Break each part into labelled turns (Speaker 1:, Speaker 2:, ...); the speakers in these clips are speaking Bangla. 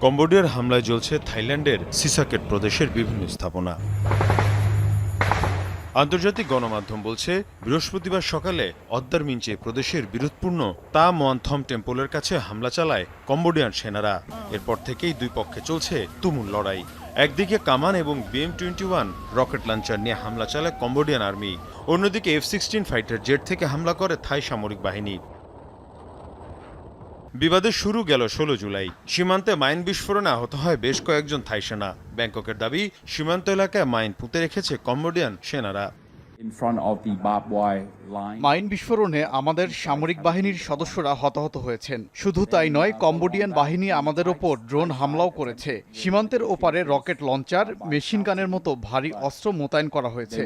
Speaker 1: কম্বোডিয়ার হামলায় জ্বলছে থাইল্যান্ডের সিসাকেট প্রদেশের বিভিন্ন স্থাপনা। আন্তর্জাতিক গণমাধ্যম বলছে বৃহস্পতিবার সকালে অদ্দারমিনচে প্রদেশের বিরোধপূর্ণ তা মোয়ানথম টেম্পলের কাছে হামলা চালায় কম্বোডিয়ান সেনারা। এরপর থেকেই দুই পক্ষে চলছে তুমুল লড়াই। একদিকে কামান এবং BM-21 রকেট লঞ্চার নিয়ে হামলা চালায় কম্বোডিয়ান আর্মি, অন্যদিকে F-16 ফাইটার জেট থেকে হামলা করে থাই সামরিক বাহিনী। বিবাদের শুরু গেল 16 জুলাই। সীমান্তে মাইন বিস্ফোরণে আহত হয় বেশ কয়েকজন থাই সেনা। ব্যাংককের দাবি, সীমান্ত এলাকায় মাইন পুঁতে রেখেছে কম্বোডিয়ান সেনারা।
Speaker 2: মাইন বিস্ফোরণে আমাদের সামরিক বাহিনীর সদস্যরা হতাহত হয়েছেন। শুধু তাই নয়, কম্বোডিয়ান বাহিনী আমাদের ওপর ড্রোন হামলাও করেছে। সীমান্তের ওপারে রকেট লঞ্চার, মেশিন গানের মতো ভারী অস্ত্র মোতায়েন করা হয়েছে।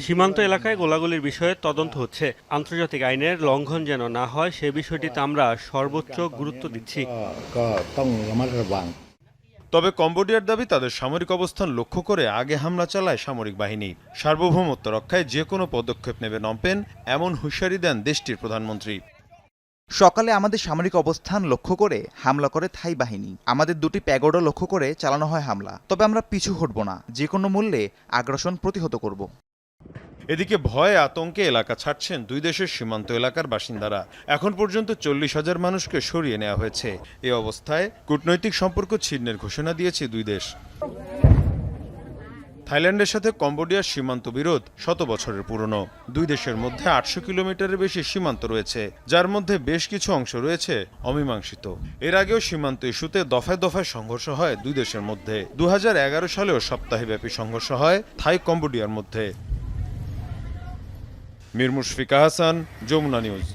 Speaker 3: সীমান্ত এলাকায় গোলাগুলির বিষয়ে তদন্ত হচ্ছে। আন্তর্জাতিক আইনের লঙ্ঘন যেন না হয় সে বিষয়টিতে আমরা সর্বোচ্চ গুরুত্ব দিচ্ছি।
Speaker 1: তবে কম্বোডিয়ার দাবি, তাদের সামরিক অবস্থান লক্ষ্য করে আগে হামলা চালায় সামরিক বাহিনী। সার্বভৌমত্ব রক্ষায় যে কোনো পদক্ষেপ নেবে নমপেন, এমন হুঁশিয়ারি দেন দেশটির প্রধানমন্ত্রী।
Speaker 4: সকালে আমাদের সামরিক অবস্থান লক্ষ্য করে হামলা করে থাই বাহিনী। আমাদের দুটি প্যাগোডা লক্ষ্য করে চালানো হয় হামলা। তবে আমরা পিছু হটব না, যে কোনো মূল্যে আগ্রাসন প্রতিহত করব।
Speaker 1: এদিকে ভয়ে আতঙ্কে এলাকা ছাড়ছেন দুই দেশের সীমান্ত এলাকার বাসিন্দারা। এখন পর্যন্ত 40,000 মানুষকে সরিয়ে নেওয়া হয়েছে। এ অবস্থায় কূটনৈতিক সম্পর্ক ছিন্নের ঘোষণা দিয়েছে দুই দেশ। থাইল্যান্ডের সাথে কম্বোডিয়ার সীমান্ত বিরোধ 100 বছরের পুরনো। দুই দেশের মধ্যে 800 কিলোমিটারের বেশি সীমান্ত রয়েছে, যার মধ্যে বেশ কিছু অংশ রয়েছে অমীমাংসিত। এর আগেও সীমান্ত ইস্যুতে দফায় দফায় সংঘর্ষ হয় দুই দেশের মধ্যে। 2011 সালেও সপ্তাহব্যাপী সংঘর্ষ হয় থাই কম্বোডিয়ার মধ্যে। মীর মুশফিকা হাসান, যমুনা নিউজ।